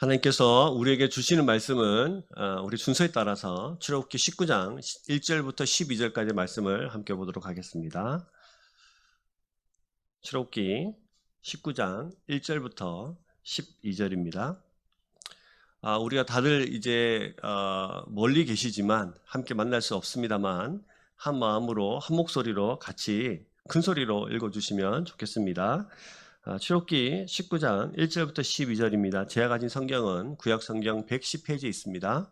하나님께서 우리에게 주시는 말씀은 우리 순서에 따라서 출애굽기 19장 1절부터 12절까지의 말씀을 함께 보도록 하겠습니다. 출애굽기 19장 1절부터 12절입니다. 우리가 다들 이제 멀리 계시지만 함께 만날 수 없습니다만 한 마음으로 한 목소리로 같이 큰 소리로 읽어주시면 좋겠습니다. 출애굽기 19장 1절부터 12절입니다. 제가 가진 성경은 구약 성경 110페이지에 있습니다.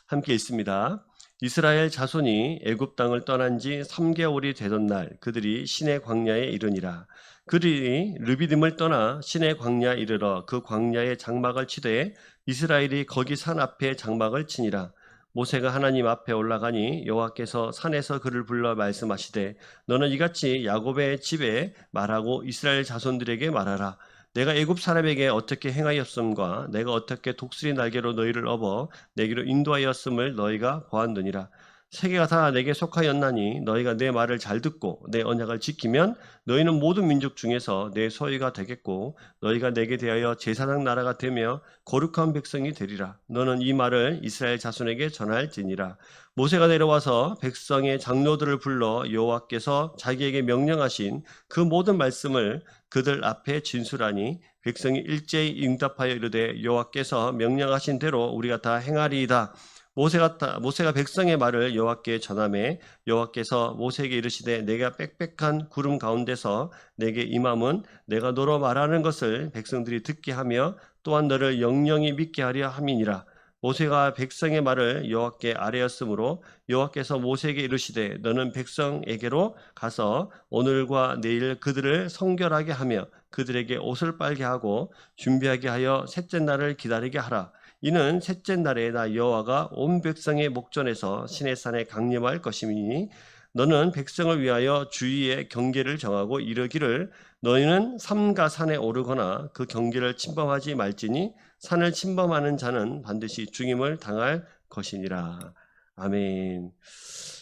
함께 읽습니다. 이스라엘 자손이 애굽 땅을 떠난 지 3개월이 되던 날 그들이 시내 광야에 이르니라. 그들이 르비딤을 떠나 시내 광야에 이르러 그 광야에 장막을 치되 이스라엘이 거기 산 앞에 장막을 치니라. 모세가 하나님 앞에 올라가니 여호와께서 산에서 그를 불러 말씀하시되 너는 이같이 야곱의 집에 말하고 이스라엘 자손들에게 말하라. 내가 애굽 사람에게 어떻게 행하였음과 내가 어떻게 독수리 날개로 너희를 업어 내게로 인도하였음을 너희가 보았느니라. 세계가 다 내게 속하였나니 너희가 내 말을 잘 듣고 내 언약을 지키면 너희는 모든 민족 중에서 내 소유가 되겠고 너희가 내게 대하여 제사장 나라가 되며 거룩한 백성이 되리라. 너는 이 말을 이스라엘 자손에게 전할지니라. 모세가 내려와서 백성의 장로들을 불러 여호와께서 자기에게 명령하신 그 모든 말씀을 그들 앞에 진술하니 백성이 일제히 응답하여 이르되 여호와께서 명령하신 대로 우리가 다 행하리이다. 모세가 백성의 말을 여호와께 전하매 여호와께서 모세에게 이르시되 내가 빽빽한 구름 가운데서 내게 임함은 내가 너로 말하는 것을 백성들이 듣게 하며 또한 너를 영영히 믿게 하려 함이니라. 모세가 백성의 말을 여호와께 아뢰었으므로 여호와께서 모세에게 이르시되 너는 백성에게로 가서 오늘과 내일 그들을 성결하게 하며 그들에게 옷을 빨게 하고 준비하게 하여 셋째 날을 기다리게 하라. 이는 셋째 날에 나 여호와가 온 백성의 목전에서 시내산에 강림할 것이니 너는 백성을 위하여 주위의 경계를 정하고 이르기를 너희는 삼가 산에 오르거나 그 경계를 침범하지 말지니 산을 침범하는 자는 반드시 죽임을 당할 것이니라. 아멘.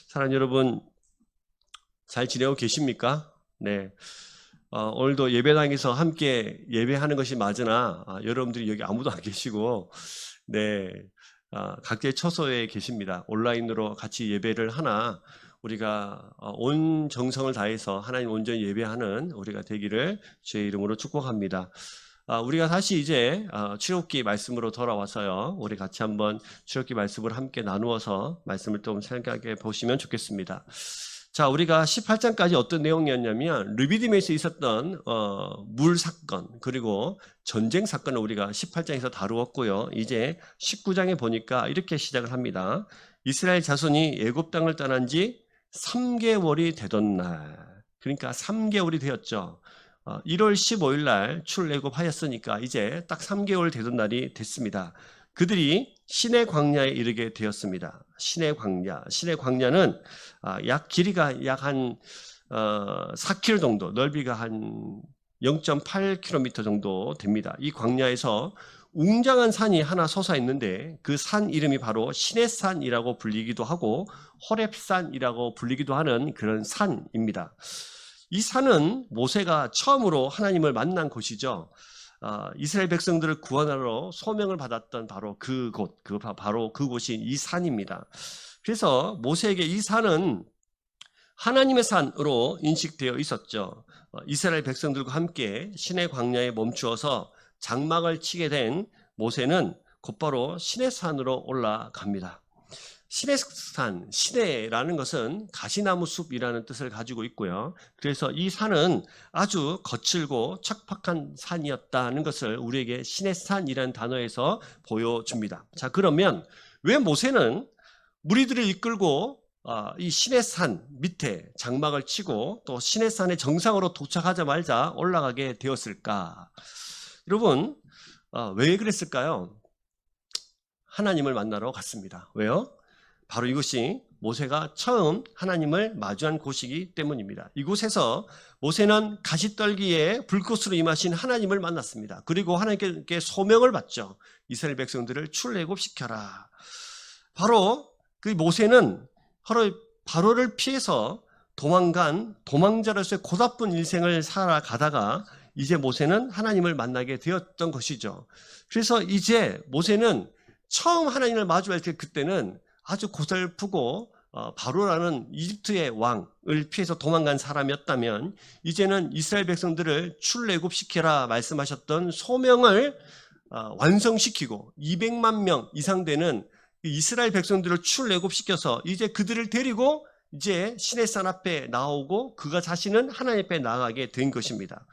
사랑하는 여러분, 잘 지내고 계십니까? 네. 오늘도 예배당에서 함께 예배하는 것이 맞으나 여러분들이 여기 아무도 안 계시고 네, 각자의 처소에 계십니다. 온라인으로 같이 예배를 하나 우리가 온 정성을 다해서 하나님 온전히 예배하는 우리가 되기를 주의 이름으로 축복합니다. 우리가 다시 이제 출애굽기 말씀으로 돌아와서요. 우리 같이 한번 출애굽기 말씀을 함께 나누어서 말씀을 좀 생각해 보시면 좋겠습니다. 자, 우리가 18장까지 어떤 내용이었냐면 르비딤에서 있었던 물 사건 그리고 전쟁 사건을 우리가 18장에서 다루었고요. 이제 19장에 보니까 이렇게 시작을 합니다. 이스라엘 자손이 애굽 땅을 떠난 지 3개월이 되던 날, 그러니까 3개월이 되었죠. 1월 15일 날 출애굽하였으니까 이제 딱 3개월 되던 날이 됐습니다. 그들이 시내 광야에 이르게 되었습니다. 시내 광야는 약 길이가 약 한 4km 정도, 넓이가 한 0.8km 정도 됩니다. 이 광야에서 웅장한 산이 하나 솟아 있는데 그 산 이름이 바로 시내산이라고 불리기도 하고 호렙산이라고 불리기도 하는 그런 산입니다. 이 산은 모세가 처음으로 하나님을 만난 곳이죠. 이스라엘 백성들을 구원하러 소명을 받았던 바로 바로 그곳이 이 산입니다. 그래서 모세에게 이 산은 하나님의 산으로 인식되어 있었죠. 이스라엘 백성들과 함께 시내 광야에 멈추어서 장막을 치게 된 모세는 곧바로 시내산으로 올라갑니다. 시내산, 시내라는 것은 가시나무 숲이라는 뜻을 가지고 있고요. 그래서 이 산은 아주 거칠고 척박한 산이었다는 것을 우리에게 시내산이라는 단어에서 보여줍니다. 자, 그러면 왜 모세는 무리들을 이끌고 이 시내산 밑에 장막을 치고 또 시내산의 정상으로 도착하자마자 올라가게 되었을까? 여러분, 왜 그랬을까요? 하나님을 만나러 갔습니다. 왜요? 바로 이곳이 모세가 처음 하나님을 마주한 곳이기 때문입니다. 이곳에서 모세는 가시떨기에 불꽃으로 임하신 하나님을 만났습니다. 그리고 하나님께 소명을 받죠. 이스라엘 백성들을 출애굽시켜라. 바로 그 모세는 바로를 피해서 도망간 도망자로서의 고달픈 일생을 살아가다가 이제 모세는 하나님을 만나게 되었던 것이죠. 그래서 이제 모세는 처음 하나님을 마주할 때 그때는 아주 고달프고 바로라는 이집트의 왕을 피해서 도망간 사람이었다면 이제는 이스라엘 백성들을 출애굽시키라 말씀하셨던 소명을 완성시키고 200만 명 이상 되는 이스라엘 백성들을 출애굽시켜서 이제 그들을 데리고 이제 시내산 앞에 나오고 그가 자신은 하나님 앞에 나아가게 된 것입니다.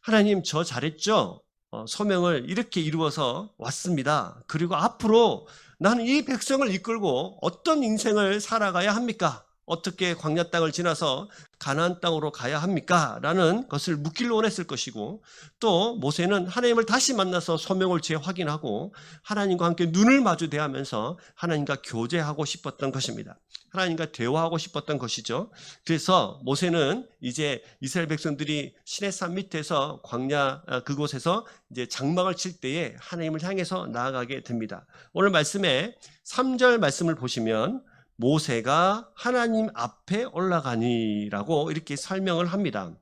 하나님 저 잘했죠? 소명을 이렇게 이루어서 왔습니다. 그리고 앞으로 나는 이 백성을 이끌고 어떤 인생을 살아가야 합니까? 어떻게 광야 땅을 지나서 가나안 땅으로 가야 합니까? 라는 것을 묻기를 원했을 것이고 또 모세는 하나님을 다시 만나서 소명을 재확인하고 하나님과 함께 눈을 마주 대하면서 하나님과 교제하고 싶었던 것입니다. 하나님과 대화하고 싶었던 것이죠. 그래서 모세는 이제 이스라엘 백성들이 시내산 밑에서 광야 그곳에서 이제 장막을 칠 때에 하나님을 향해서 나아가게 됩니다. 오늘 말씀에 3절 말씀을 보시면 모세가 하나님 앞에 올라가니라고 이렇게 설명을 합니다.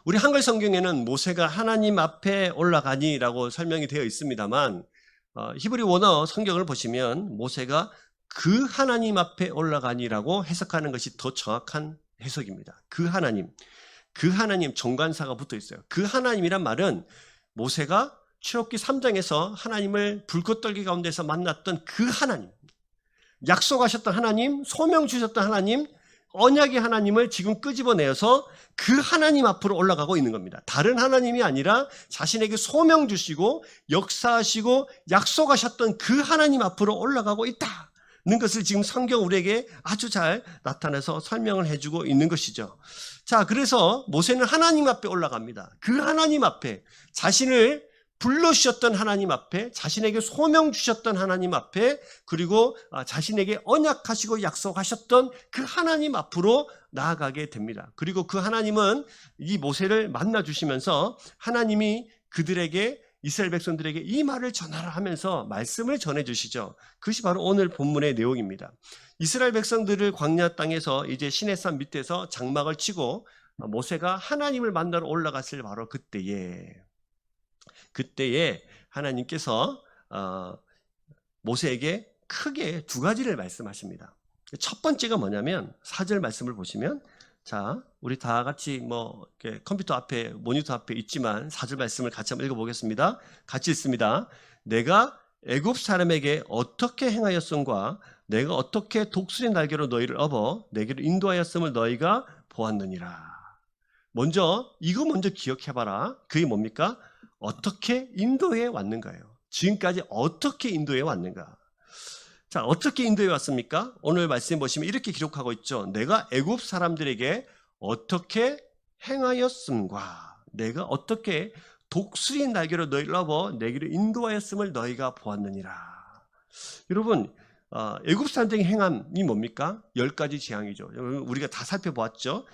우리 한글 성경에는 모세가 하나님 앞에 올라가니라고 설명이 되어 있습니다만 히브리 원어 성경을 보시면 모세가 그 하나님 앞에 올라가니라고 해석하는 것이 더 정확한 해석입니다. 그 하나님 정관사가 붙어 있어요. 그 하나님이란 말은 모세가 출애굽기 3장에서 하나님을 불꽃떨기 가운데서 만났던 그 하나님, 약속하셨던 하나님, 소명 주셨던 하나님, 언약의 하나님을 지금 끄집어내어서 그 하나님 앞으로 올라가고 있는 겁니다. 다른 하나님이 아니라 자신에게 소명 주시고 역사하시고 약속하셨던 그 하나님 앞으로 올라가고 있다는 것을 지금 성경 우리에게 아주 잘 나타내서 설명을 해주고 있는 것이죠. 자, 그래서 모세는 하나님 앞에 올라갑니다. 그 하나님 앞에 자신을 불러주셨던 하나님 앞에, 자신에게 소명 주셨던 하나님 앞에, 그리고 자신에게 언약하시고 약속하셨던 그 하나님 앞으로 나아가게 됩니다. 그리고 그 하나님은 이 모세를 만나주시면서 하나님이 그들에게, 이스라엘 백성들에게 이 말을 전하라 하면서 말씀을 전해주시죠. 그것이 바로 오늘 본문의 내용입니다. 이스라엘 백성들을 광야 땅에서 이제 시내산 밑에서 장막을 치고 모세가 하나님을 만나러 올라갔을 바로 그때에 하나님께서 모세에게 크게 두 가지를 말씀하십니다. 첫 번째가 뭐냐면 4절 말씀을 보시면, 자, 우리 다 같이 컴퓨터 앞에, 모니터 앞에 있지만 4절 말씀을 같이 한번 읽어보겠습니다. 같이 읽습니다. 내가 애굽 사람에게 어떻게 행하였음과 내가 어떻게 독수리 날개로 너희를 업어 내게로 인도하였음을 너희가 보았느니라. 이거 먼저 기억해봐라. 그게 뭡니까? 어떻게 인도해 왔는가요? 지금까지 어떻게 인도해 왔는가? 자, 어떻게 인도해 왔습니까? 오늘 말씀 보시면 이렇게 기록하고 있죠. 내가 애굽 사람들에게 어떻게 행하였음과 내가 어떻게 독수리 날개로 너희를 업어 내게로 인도하였음을 너희가 보았느니라. 여러분, 애굽 사람들의 행함이 뭡니까? 10가지 재앙이죠. 우리가 다 살펴보았죠.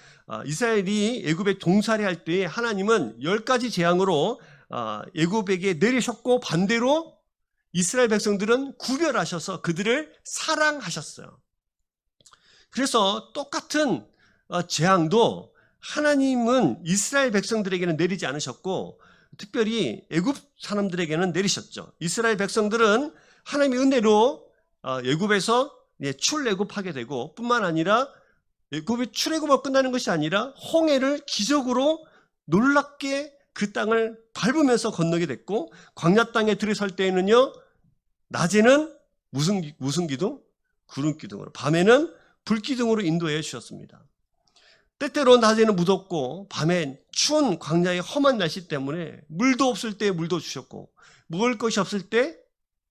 이스라엘이 애굽에 동살이할 때 하나님은 10가지 재앙으로 애굽에게 내리셨고 반대로 이스라엘 백성들은 구별하셔서 그들을 사랑하셨어요. 그래서 똑같은 재앙도 하나님은 이스라엘 백성들에게는 내리지 않으셨고 특별히 애굽 사람들에게는 내리셨죠. 이스라엘 백성들은 하나님의 은혜로 애굽에서 출애굽하게 되고 뿐만 아니라 애굽이 출애굽으로 끝나는 것이 아니라 홍해를 기적으로 놀랍게 그 땅을 밟으면서 건너게 됐고 광야 땅에 들어설 때에는요 낮에는 무슨 기둥? 구름 기둥으로, 밤에는 불 기둥으로 인도해 주셨습니다. 때때로 낮에는 무덥고 밤에 추운 광야의 험한 날씨 때문에 물도 없을 때 물도 주셨고 먹을 것이 없을 때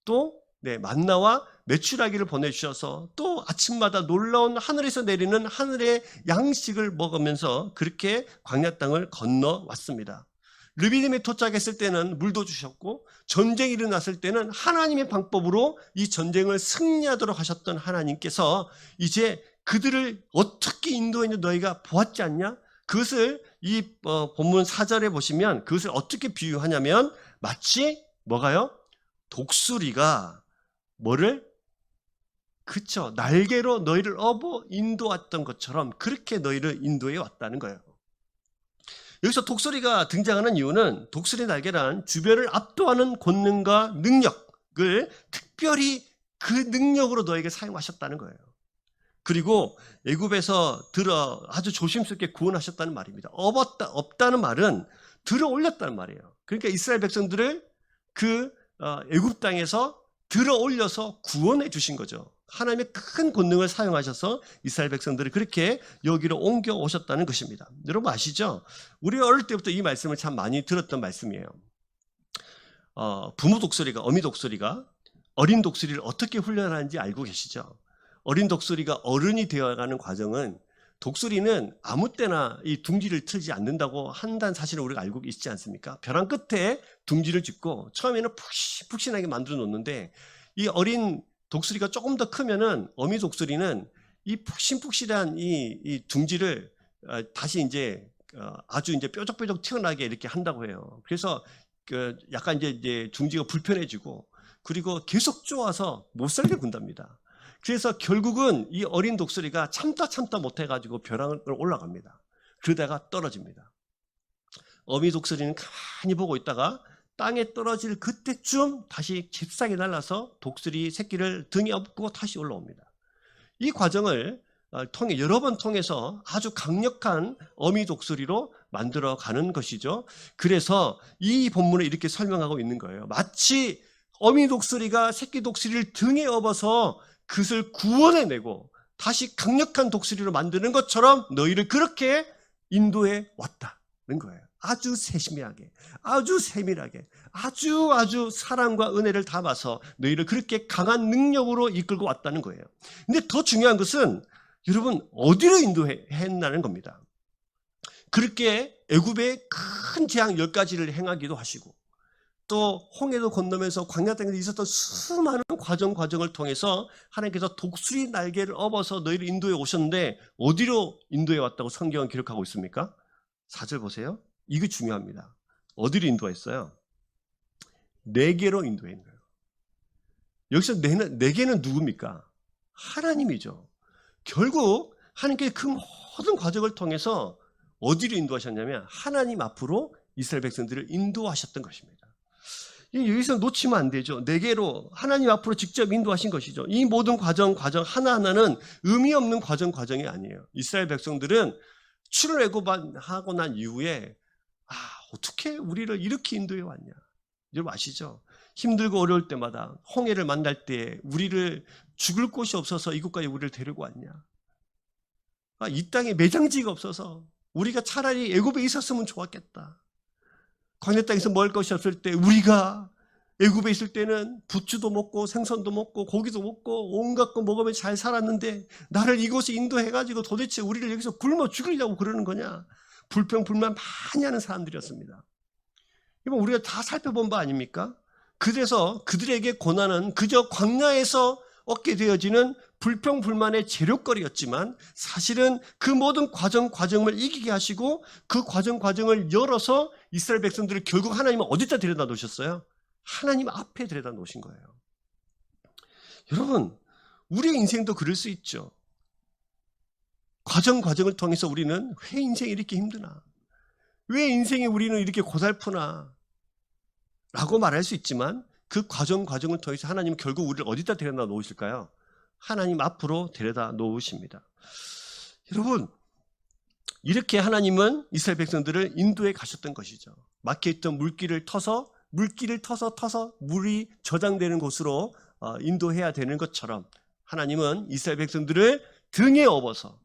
또 만나와 메추라기를 보내주셔서 또 아침마다 놀라운 하늘에서 내리는 하늘의 양식을 먹으면서 그렇게 광야 땅을 건너왔습니다. 르비딤에 도착했을 때는 물도 주셨고 전쟁이 일어났을 때는 하나님의 방법으로 이 전쟁을 승리하도록 하셨던 하나님께서 이제 그들을 어떻게 인도했는지 너희가 보았지 않냐? 그것을 이 본문 4절에 보시면 그것을 어떻게 비유하냐면 마치 뭐가요? 독수리가 날개로 너희를 업어 인도했던 것처럼 그렇게 너희를 인도해 왔다는 거예요. 여기서 독수리가 등장하는 이유는 독수리 날개란 주변을 압도하는 권능과 능력을 특별히 그 능력으로 너에게 사용하셨다는 거예요. 그리고 애굽에서 들어 아주 조심스럽게 구원하셨다는 말입니다. 없다는 말은 들어 올렸다는 말이에요. 그러니까 이스라엘 백성들을 그 애굽 땅에서 들어 올려서 구원해 주신 거죠. 하나님의 큰 권능을 사용하셔서 이스라엘 백성들을 그렇게 여기로 옮겨 오셨다는 것입니다. 여러분 아시죠? 우리 어릴 때부터 이 말씀을 참 많이 들었던 말씀이에요. 부모 독수리가, 어미 독수리가 어린 독수리를 어떻게 훈련하는지 알고 계시죠? 어린 독수리가 어른이 되어가는 과정은, 독수리는 아무 때나 이 둥지를 틀지 않는다고 한다는 사실을 우리가 알고 있지 않습니까? 벼랑 끝에 둥지를 짓고 처음에는 푹신하게 만들어 놓는데, 이 어린 독수리가 조금 더 크면은 어미 독수리는 이 푹신푹신한 이 둥지를 다시 이제 아주 이제 뾰족뾰족 튀어나게 이렇게 한다고 해요. 그래서 약간 이제 둥지가 불편해지고, 그리고 계속 쪼아서 못 살게 군답니다. 그래서 결국은 이 어린 독수리가 참다 못해가지고 벼랑을 올라갑니다. 그러다가 떨어집니다. 어미 독수리는 가만히 보고 있다가 땅에 떨어질 그때쯤 다시 잽싸게 날아서 독수리 새끼를 등에 업고 다시 올라옵니다. 이 과정을 통해 여러 번 통해서 아주 강력한 어미 독수리로 만들어가는 것이죠. 그래서 이 본문을 이렇게 설명하고 있는 거예요. 마치 어미 독수리가 새끼 독수리를 등에 업어서 그것을 구원해내고 다시 강력한 독수리로 만드는 것처럼 너희를 그렇게 인도해 왔다는 거예요. 아주 세심하게, 아주 세밀하게, 아주 사랑과 은혜를 담아서 너희를 그렇게 강한 능력으로 이끌고 왔다는 거예요. 근데 더 중요한 것은 여러분 어디로 인도했나는 겁니다. 그렇게 애굽의 큰 재앙 10가지를 행하기도 하시고, 또 홍해도 건너면서 광야 땅에서 있었던 수많은 과정을 통해서 하나님께서 독수리 날개를 업어서 너희를 인도해 오셨는데, 어디로 인도해 왔다고 성경은 기록하고 있습니까? 4절 보세요. 이거 중요합니다. 어디로 인도했어요? 내게로 인도한 거예요. 여기서 내게는 누굽니까? 하나님이죠. 결국 하나님께서 그 모든 과정을 통해서 어디로 인도하셨냐면 하나님 앞으로 이스라엘 백성들을 인도하셨던 것입니다. 여기서 놓치면 안 되죠. 내게로 하나님 앞으로 직접 인도하신 것이죠. 이 모든 과정 하나하나는 의미 없는 과정이 아니에요. 이스라엘 백성들은 출애굽하고 난 이후에 어떻게 우리를 이렇게 인도해 왔냐. 여러분 아시죠? 힘들고 어려울 때마다 홍해를 만날 때 우리를 죽을 곳이 없어서 이곳까지 우리를 데리고 왔냐. 이 땅에 매장지가 없어서 우리가 차라리 애굽에 있었으면 좋았겠다. 광야 땅에서 먹을 것이 없을 때 우리가 애굽에 있을 때는 부추도 먹고 생선도 먹고 고기도 먹고 온갖 거 먹으면서 잘 살았는데 나를 이곳에 인도해가지고 도대체 우리를 여기서 굶어 죽이려고 그러는 거냐. 불평불만 많이 하는 사람들이었습니다. 이건 우리가 다 살펴본 바 아닙니까? 그래서 그들에게 고난은 그저 광야에서 얻게 되어지는 불평불만의 재료거리였지만, 사실은 그 모든 과정을 이기게 하시고 그 과정을 열어서 이스라엘 백성들을 결국 하나님은 어디다 데려다 놓으셨어요? 하나님 앞에 데려다 놓으신 거예요. 여러분, 우리의 인생도 그럴 수 있죠. 과정을 통해서 우리는 왜 인생이 이렇게 힘드나? 왜 인생에 우리는 이렇게 고달프나? 라고 말할 수 있지만, 그 과정을 통해서 하나님은 결국 우리를 어디다 데려다 놓으실까요? 하나님 앞으로 데려다 놓으십니다. 여러분, 이렇게 하나님은 이스라엘 백성들을 인도해 가셨던 것이죠. 막혀있던 물길을 터서 물이 저장되는 곳으로 인도해야 되는 것처럼 하나님은 이스라엘 백성들을 등에 업어서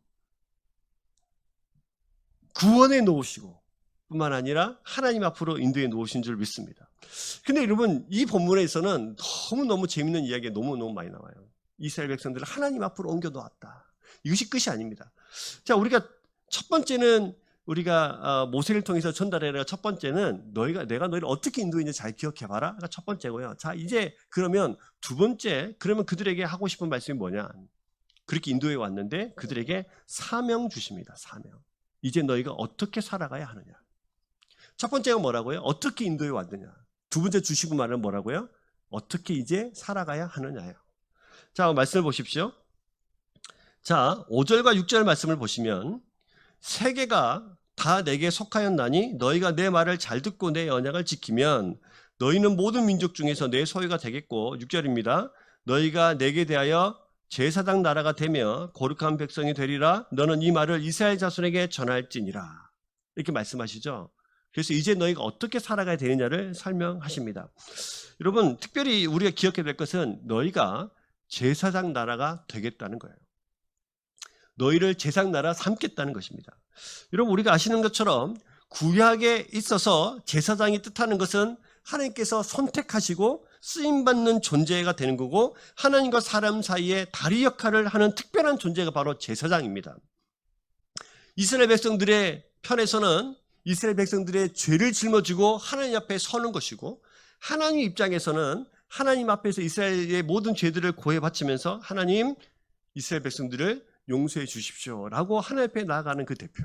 구원해 놓으시고 뿐만 아니라 하나님 앞으로 인도해 놓으신 줄 믿습니다. 근데 여러분, 이 본문에서는 너무너무 재밌는 이야기가 너무너무 많이 나와요. 이스라엘 백성들을 하나님 앞으로 옮겨 놓았다. 이것이 끝이 아닙니다. 자, 우리가 첫 번째는 우리가 모세를 통해서 전달해라. 첫 번째는 내가 너희를 어떻게 인도했는지 잘 기억해봐라. 첫 번째고요. 자, 이제 그러면 두 번째, 그러면 그들에게 하고 싶은 말씀이 뭐냐? 그렇게 인도해 왔는데 그들에게 사명 주십니다. 사명. 이제 너희가 어떻게 살아가야 하느냐? 첫 번째가 뭐라고요? 어떻게 인도해 왔느냐? 두 번째 주시고 말은 뭐라고요? 어떻게 이제 살아가야 하느냐요. 자, 말씀을 보십시오. 자, 5절과 6절 말씀을 보시면 세계가 다 내게 속하였나니 너희가 내 말을 잘 듣고 내 언약을 지키면 너희는 모든 민족 중에서 내 소유가 되겠고 6절입니다. 너희가 내게 대하여 제사장 나라가 되며 거룩한 백성이 되리라. 너는 이 말을 이스라엘 자손에게 전할지니라. 이렇게 말씀하시죠. 그래서 이제 너희가 어떻게 살아가야 되느냐를 설명하십니다. 여러분, 특별히 우리가 기억해야 될 것은 너희가 제사장 나라가 되겠다는 거예요. 너희를 제사장 나라 삼겠다는 것입니다. 여러분, 우리가 아시는 것처럼 구약에 있어서 제사장이 뜻하는 것은 하나님께서 선택하시고 쓰임받는 존재가 되는 거고, 하나님과 사람 사이에 다리 역할을 하는 특별한 존재가 바로 제사장입니다. 이스라엘 백성들의 편에서는 이스라엘 백성들의 죄를 짊어지고 하나님 앞에 서는 것이고, 하나님 입장에서는 하나님 앞에서 이스라엘의 모든 죄들을 고해 바치면서 하나님, 이스라엘 백성들을 용서해 주십시오라고 하나님 앞에 나아가는 그 대표.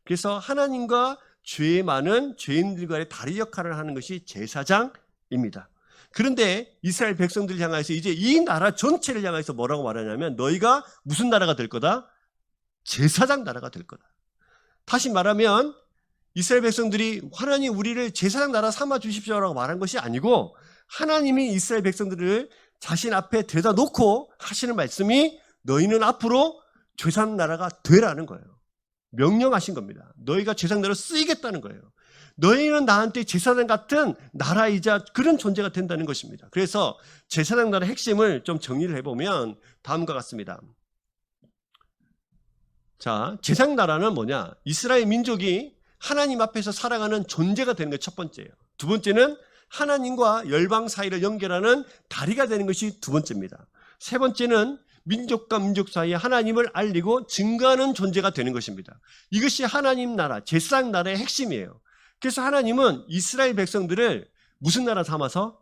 그래서 하나님과 죄 많은 죄인들과의 다리 역할을 하는 것이 제사장입니다. 그런데 이스라엘 백성들을 향해서 이제 이 나라 전체를 향해서 뭐라고 말하냐면 너희가 무슨 나라가 될 거다? 제사장 나라가 될 거다. 다시 말하면 이스라엘 백성들이 하나님 우리를 제사장 나라 삼아 주십시오라고 말한 것이 아니고, 하나님이 이스라엘 백성들을 자신 앞에 데려다 놓고 하시는 말씀이 너희는 앞으로 제사장 나라가 되라는 거예요. 명령하신 겁니다. 너희가 제사장 나라로 쓰이겠다는 거예요. 너희는 나한테 제사장 같은 나라이자 그런 존재가 된다는 것입니다. 그래서 제사장 나라의 핵심을 좀 정리를 해보면 다음과 같습니다. 자, 제사장 나라는 뭐냐? 이스라엘 민족이 하나님 앞에서 살아가는 존재가 되는 게 첫 번째예요. 두 번째는 하나님과 열방 사이를 연결하는 다리가 되는 것이 두 번째입니다. 세 번째는 민족과 민족 사이에 하나님을 알리고 증거하는 존재가 되는 것입니다. 이것이 하나님 나라, 제사장 나라의 핵심이에요. 그래서 하나님은 이스라엘 백성들을 무슨 나라 삼아서?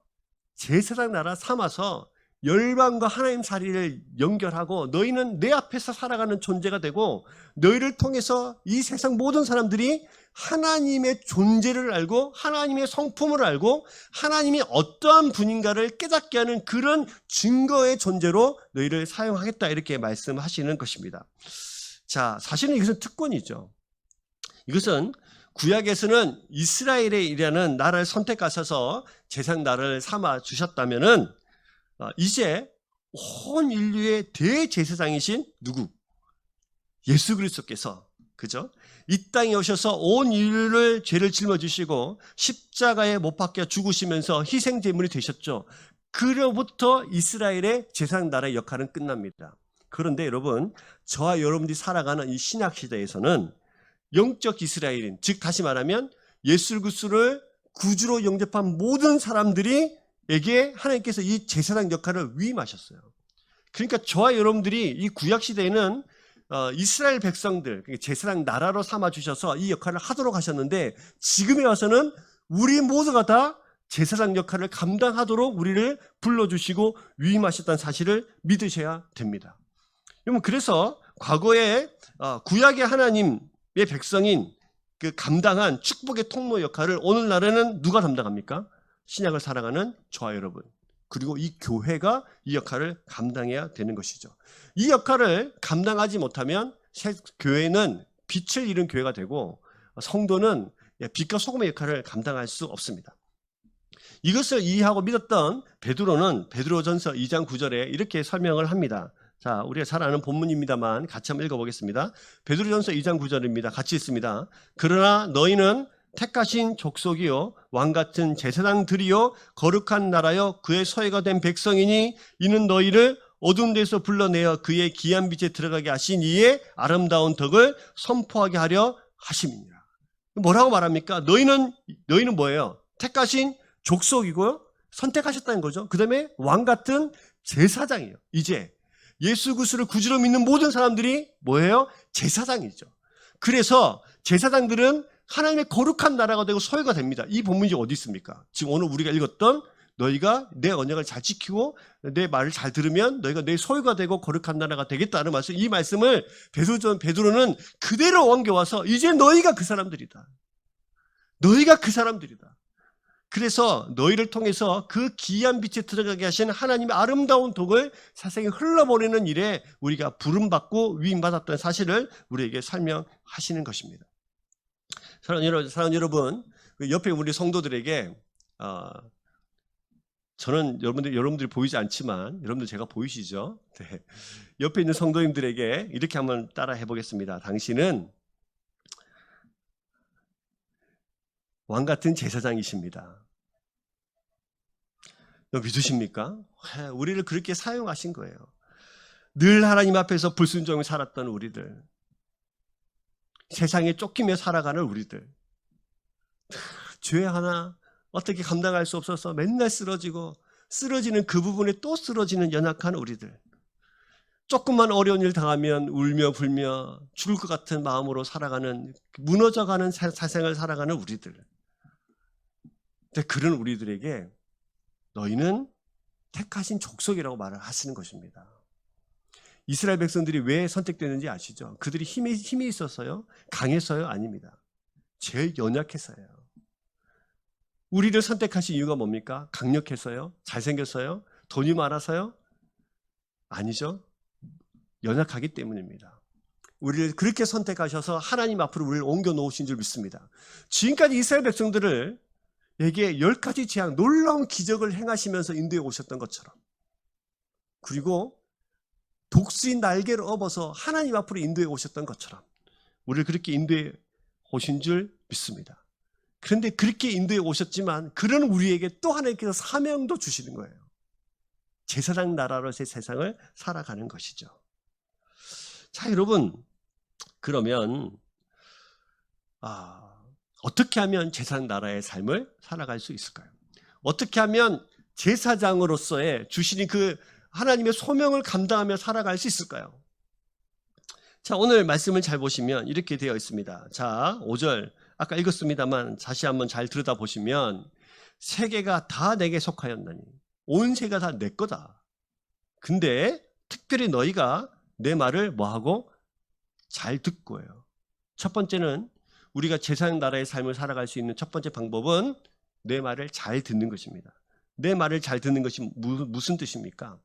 제사장 나라 삼아서 열방과 하나님 사이를 연결하고 너희는 내 앞에서 살아가는 존재가 되고, 너희를 통해서 이 세상 모든 사람들이 하나님의 존재를 알고 하나님의 성품을 알고 하나님이 어떠한 분인가를 깨닫게 하는 그런 증거의 존재로 너희를 사용하겠다, 이렇게 말씀하시는 것입니다. 자, 사실은 이것은 특권이죠. 이것은 구약에서는 이스라엘이라는 나라를 선택하셔서 제사장 나라를 삼아 주셨다면은 이제 온 인류의 대제사장이신 누구? 예수 그리스도께서, 그죠? 이 땅에 오셔서 온 인류를 죄를 짊어지시고 십자가에 못 박혀 죽으시면서 희생 제물이 되셨죠. 그로부터 이스라엘의 제사장 나라의 역할은 끝납니다. 그런데 여러분, 저와 여러분들이 살아가는 이 신약 시대에서는 영적 이스라엘인, 즉 다시 말하면 예수 그리스도를 구주로 영접한 모든 사람들이 에게 하나님께서 이 제사장 역할을 위임하셨어요. 그러니까 저와 여러분들이 이 구약 시대에는 이스라엘 백성들, 제사장 나라로 삼아 주셔서 이 역할을 하도록 하셨는데, 지금에 와서는 우리 모두가 다 제사장 역할을 감당하도록 우리를 불러주시고 위임하셨다는 사실을 믿으셔야 됩니다. 여러분, 그래서 과거에 구약의 하나님의 백성인 그 감당한 축복의 통로 역할을 오늘날에는 누가 담당합니까? 신약을 살아가는 저와 여러분, 그리고 이 교회가 이 역할을 감당해야 되는 것이죠. 이 역할을 감당하지 못하면 교회는 빛을 잃은 교회가 되고 성도는 빛과 소금의 역할을 감당할 수 없습니다. 이것을 이해하고 믿었던 베드로는 베드로전서 2장 9절에 이렇게 설명을 합니다. 자, 우리가 잘 아는 본문입니다만 같이 한번 읽어보겠습니다. 베드로전서 2장 9절입니다. 같이 읽습니다. 그러나 너희는 택하신 족속이요 왕같은 제사장들이요 거룩한 나라요 그의 소유가 된 백성이니 이는 너희를 어두운 데서 불러내어 그의 귀한 빛에 들어가게 하신 이의 아름다운 덕을 선포하게 하려 하심이니라. 뭐라고 말합니까? 너희는 뭐예요? 택하신 족속이고요, 선택하셨다는 거죠. 그 다음에 왕같은 제사장이에요. 이제 예수 그리스도를 구주로 믿는 모든 사람들이 뭐예요? 제사장이죠. 그래서 제사장들은 하나님의 거룩한 나라가 되고 소유가 됩니다. 이 본문이 어디 있습니까? 지금 오늘 우리가 읽었던 너희가 내 언약을 잘 지키고 내 말을 잘 들으면 너희가 내 소유가 되고 거룩한 나라가 되겠다는 말씀, 이 말씀을 베드로는 그대로 옮겨와서 이제 너희가 그 사람들이다. 너희가 그 사람들이다. 그래서 너희를 통해서 그 귀한 빛에 들어가게 하신 하나님의 아름다운 덕을 세상에 흘러보내는 일에 우리가 부름받고 위임받았다는 사실을 우리에게 설명하시는 것입니다. 사랑하는 여러분, 옆에 우리 성도들에게 저는 여러분들이 보이지 않지만 여러분들 제가 보이시죠? 네. 옆에 있는 성도님들에게 이렇게 한번 따라 해보겠습니다. 당신은 왕 같은 제사장이십니다. 믿으십니까? 우리를 그렇게 사용하신 거예요. 늘 하나님 앞에서 불순종을 살았던 우리들, 세상에 쫓기며 살아가는 우리들, 죄 하나 어떻게 감당할 수 없어서 맨날 쓰러지는 그 부분에 또 쓰러지는 연약한 우리들, 조금만 어려운 일 당하면 울며 불며 죽을 것 같은 마음으로 살아가는, 무너져가는 사생을 살아가는 우리들. 근데 그런 우리들에게 너희는 택하신 족속이라고 말을 하시는 것입니다. 이스라엘 백성들이 왜 선택되는지 아시죠? 그들이 힘이 있었어요? 강했어요? 아닙니다. 제일 연약해서요. 우리를 선택하신 이유가 뭡니까? 강력해서요? 잘생겼어요? 돈이 많아서요? 아니죠. 연약하기 때문입니다. 우리를 그렇게 선택하셔서 하나님 앞으로 우리를 옮겨 놓으신 줄 믿습니다. 지금까지 이스라엘 백성들을 에게 10가지 재앙, 놀라운 기적을 행하시면서 인도해 오셨던 것처럼, 그리고 독수리 날개를 업어서 하나님 앞으로 인도해 오셨던 것처럼 우리를 그렇게 인도해 오신 줄 믿습니다. 그런데 그렇게 인도해 오셨지만 그런 우리에게 또 하나님께서 사명도 주시는 거예요. 제사장 나라로서의 세상을 살아가는 것이죠. 자, 여러분, 그러면 어떻게 하면 제사장 나라의 삶을 살아갈 수 있을까요? 어떻게 하면 제사장으로서의 주시는 그 하나님의 소명을 감당하며 살아갈 수 있을까요? 자, 오늘 말씀을 잘 보시면 이렇게 되어 있습니다. 자, 5절 아까 읽었습니다만 다시 한번 잘 들여다보시면 세계가 다 내게 속하였나니 온 세계가 다 내 거다. 근데 특별히 너희가 내 말을 뭐하고? 잘 듣고요. 첫 번째는 우리가 제사장 나라의 삶을 살아갈 수 있는 첫 번째 방법은 내 말을 잘 듣는 것입니다. 내 말을 잘 듣는 것이 무슨 뜻입니까?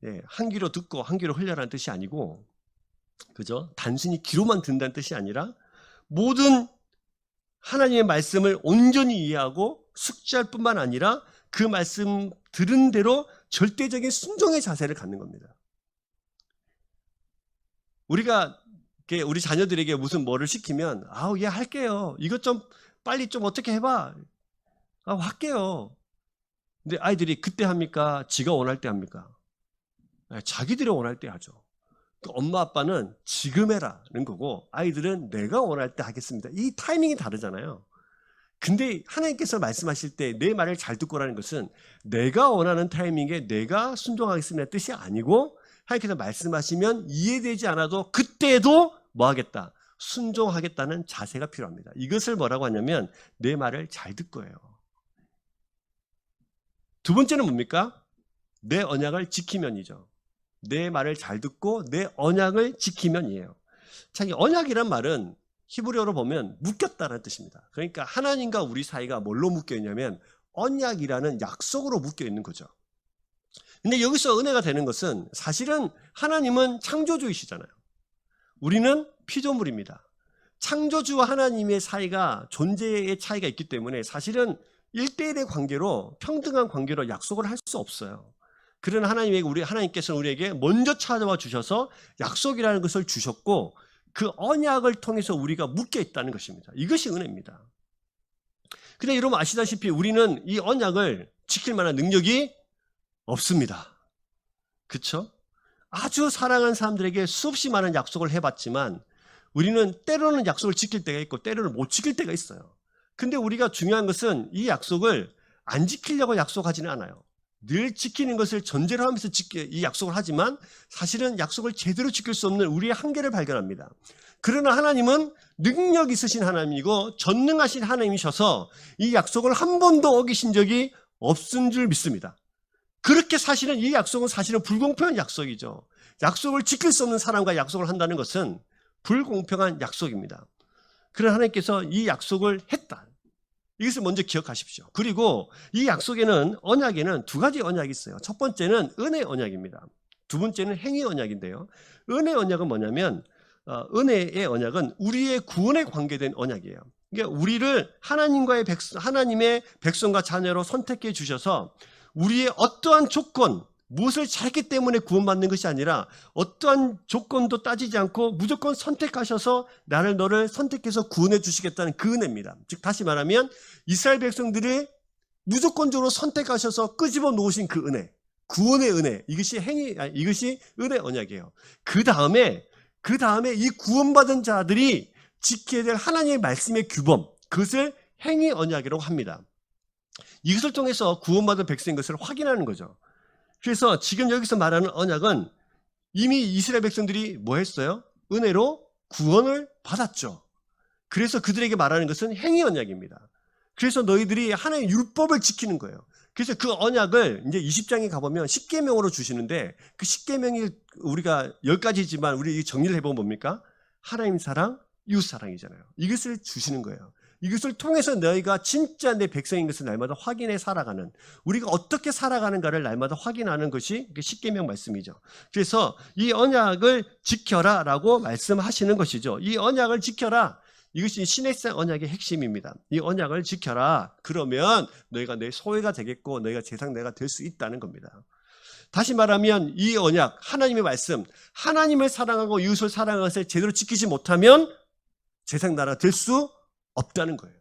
네, 한 귀로 듣고 한 귀로 흘려라는 뜻이 아니고, 그죠? 단순히 귀로만 듣는다는 뜻이 아니라 모든 하나님의 말씀을 온전히 이해하고 숙지할 뿐만 아니라 그 말씀 들은 대로 절대적인 순종의 자세를 갖는 겁니다. 우리가 우리 자녀들에게 무슨 뭐를 시키면 얘 할게요. 이것 좀 빨리 좀 어떻게 해봐. 할게요. 근데 아이들이 그때 합니까? 지가 원할 때 합니까? 자기들이 원할 때 하죠. 엄마 아빠는 지금 해라는 거고 아이들은 내가 원할 때 하겠습니다. 이 타이밍이 다르잖아요. 근데 하나님께서 말씀하실 때 내 말을 잘 듣고라는 것은 내가 원하는 타이밍에 내가 순종하겠습니다 뜻이 아니고, 하나님께서 말씀하시면 이해되지 않아도 그때도 뭐 하겠다? 순종하겠다는 자세가 필요합니다. 이것을 뭐라고 하냐면 내 말을 잘 듣고예요. 두 번째는 뭡니까? 내 언약을 지키면이죠. 내 말을 잘 듣고 내 언약을 지키면이에요. 자, 이 언약이란 말은 히브리어로 보면 묶였다는 뜻입니다. 그러니까 하나님과 우리 사이가 뭘로 묶여 있냐면 언약이라는 약속으로 묶여 있는 거죠. 근데 여기서 은혜가 되는 것은 사실은 하나님은 창조주이시잖아요. 우리는 피조물입니다. 창조주와 하나님의 사이가 존재의 차이가 있기 때문에 사실은 1대1의 관계로 평등한 관계로 약속을 할 수 없어요. 그러나 하나님께서는 우리에게 먼저 찾아와 주셔서 약속이라는 것을 주셨고 그 언약을 통해서 우리가 묶여 있다는 것입니다. 이것이 은혜입니다. 근데 여러분 아시다시피 우리는 이 언약을 지킬 만한 능력이 없습니다. 그렇죠? 아주 사랑하는 사람들에게 수없이 많은 약속을 해봤지만 우리는 때로는 약속을 지킬 때가 있고 때로는 못 지킬 때가 있어요. 근데 우리가 중요한 것은 이 약속을 안 지키려고 약속하지는 않아요. 늘 지키는 것을 전제로 하면서 이 약속을 하지만 사실은 약속을 제대로 지킬 수 없는 우리의 한계를 발견합니다. 그러나 하나님은 능력 있으신 하나님이고 전능하신 하나님이셔서 이 약속을 한 번도 어기신 적이 없은 줄 믿습니다. 그렇게 사실은 이 약속은 사실은 불공평한 약속이죠. 약속을 지킬 수 없는 사람과 약속을 한다는 것은 불공평한 약속입니다. 그러나 하나님께서 이 약속을 했다. 이것을 먼저 기억하십시오. 그리고 이 약속에는 언약에는 두 가지 언약이 있어요. 첫 번째는 은혜 언약입니다. 두 번째는 행위 언약인데요. 은혜 언약은 뭐냐면 은혜의 언약은 우리의 구원에 관계된 언약이에요. 그러니까 우리를 하나님의 백성과 자녀로 선택해 주셔서 우리의 어떠한 조건, 무엇을 잘했기 때문에 구원받는 것이 아니라 어떠한 조건도 따지지 않고 무조건 선택하셔서 너를 선택해서 구원해 주시겠다는 그 은혜입니다. 즉 다시 말하면 이스라엘 백성들이 무조건적으로 선택하셔서 끄집어 놓으신 그 은혜, 구원의 은혜, 이것이 은혜 언약이에요. 그 다음에 이 구원받은 자들이 지켜야 될 하나님의 말씀의 규범, 그것을 행위 언약이라고 합니다. 이것을 통해서 구원받은 백성인 것을 확인하는 거죠. 그래서 지금 여기서 말하는 언약은 이미 이스라엘 백성들이 뭐 했어요? 은혜로 구원을 받았죠. 그래서 그들에게 말하는 것은 행위 언약입니다. 그래서 너희들이 하나님의 율법을 지키는 거예요. 그래서 그 언약을 이제 20장에 가보면 10계명으로 주시는데 그 10계명이 우리가 10가지지만 우리 정리를 해보면 뭡니까? 하나님 사랑, 이웃 사랑이잖아요. 이것을 주시는 거예요. 이것을 통해서 너희가 진짜 내 백성인 것을 날마다 확인해 살아가는, 우리가 어떻게 살아가는가를 날마다 확인하는 것이 10계명 말씀이죠. 그래서 이 언약을 지켜라 라고 말씀하시는 것이죠. 이 언약을 지켜라. 이것이 신해성 언약의 핵심입니다. 이 언약을 지켜라. 그러면 너희가 내 소유가 되겠고 너희가 제상 내가 될 수 있다는 겁니다. 다시 말하면 이 언약, 하나님의 말씀, 하나님을 사랑하고 이웃을 사랑하는 것을 제대로 지키지 못하면 제상 나라가 될 수 없다는 거예요.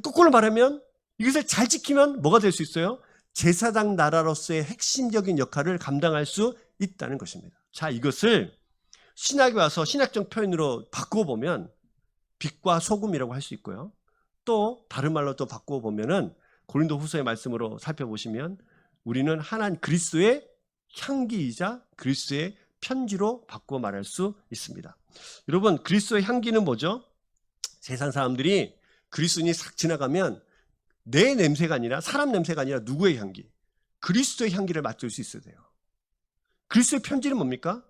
거꾸로 말하면 이것을 잘 지키면 뭐가 될 수 있어요? 제사장 나라로서의 핵심적인 역할을 감당할 수 있다는 것입니다. 자, 이것을 신학에 와서 신학적 표현으로 바꾸어 보면 빛과 소금이라고 할 수 있고요. 또 다른 말로 또 바꾸어 보면은 고린도후서의 말씀으로 살펴보시면 우리는 그리스도의 향기이자 그리스도의 편지로 바꾸어 말할 수 있습니다. 여러분, 그리스도의 향기는 뭐죠? 세상 사람들이 그리스도인이 싹 지나가면 내 냄새가 아니라, 사람 냄새가 아니라 누구의 향기? 그리스도의 향기를 맡을 수 있어야 돼요. 그리스도의 편지는 뭡니까?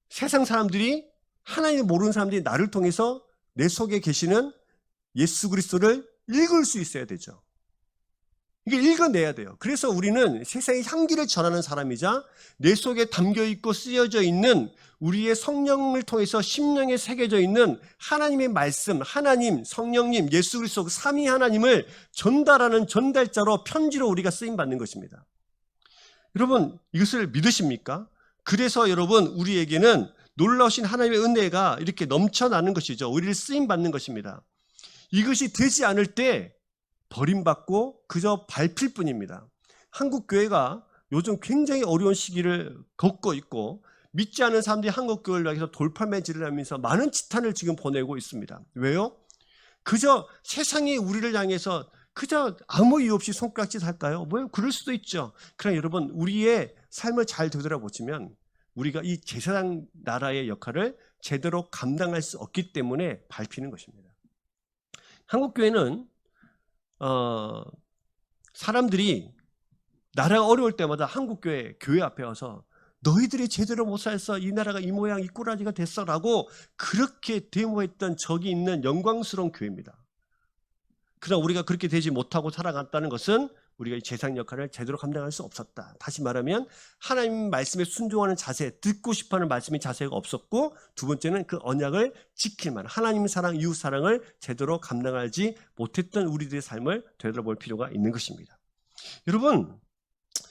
세상 사람들이, 하나님을 모르는 사람들이 나를 통해서 내 속에 계시는 예수 그리스도를 읽을 수 있어야 되죠. 이게 읽어내야 돼요. 그래서 우리는 세상의 향기를 전하는 사람이자 내 속에 담겨있고 쓰여져 있는 우리의 성령을 통해서 심령에 새겨져 있는 하나님의 말씀, 하나님, 성령님, 예수 그리스도 삼위 하나님을 전달하는 전달자로 편지로 우리가 쓰임받는 것입니다. 여러분, 이것을 믿으십니까? 그래서 여러분, 우리에게는 놀라우신 하나님의 은혜가 이렇게 넘쳐나는 것이죠. 우리를 쓰임받는 것입니다. 이것이 되지 않을 때 버림받고 그저 밟힐 뿐입니다. 한국 교회가 요즘 굉장히 어려운 시기를 겪고 있고 믿지 않은 사람들이 한국 교회를 향해서 돌팔매질을 하면서 많은 지탄을 지금 보내고 있습니다. 왜요? 그저 세상이 우리를 향해서 그저 아무 이유 없이 손가락질 할까요? 뭐 그럴 수도 있죠. 그러나 여러분, 우리의 삶을 잘 되돌아보시면 우리가 이 제사장 나라의 역할을 제대로 감당할 수 없기 때문에 밟히는 것입니다. 한국교회는 사람들이 나라가 어려울 때마다 한국교회 교회 앞에 와서 너희들이 제대로 못 살아서 이 나라가 이 모양 이 꾸라지가 됐어 라고 그렇게 데모했던 적이 있는 영광스러운 교회입니다. 그러나 우리가 그렇게 되지 못하고 살아갔다는 것은 우리가 이 제사장 역할을 제대로 감당할 수 없었다. 다시 말하면 하나님 말씀에 순종하는 자세, 듣고 싶어하는 말씀의 자세가 없었고, 두 번째는 그 언약을 지킬 만한 하나님 사랑, 이웃 사랑을 제대로 감당하지 못했던 우리들의 삶을 되돌아볼 필요가 있는 것입니다. 여러분,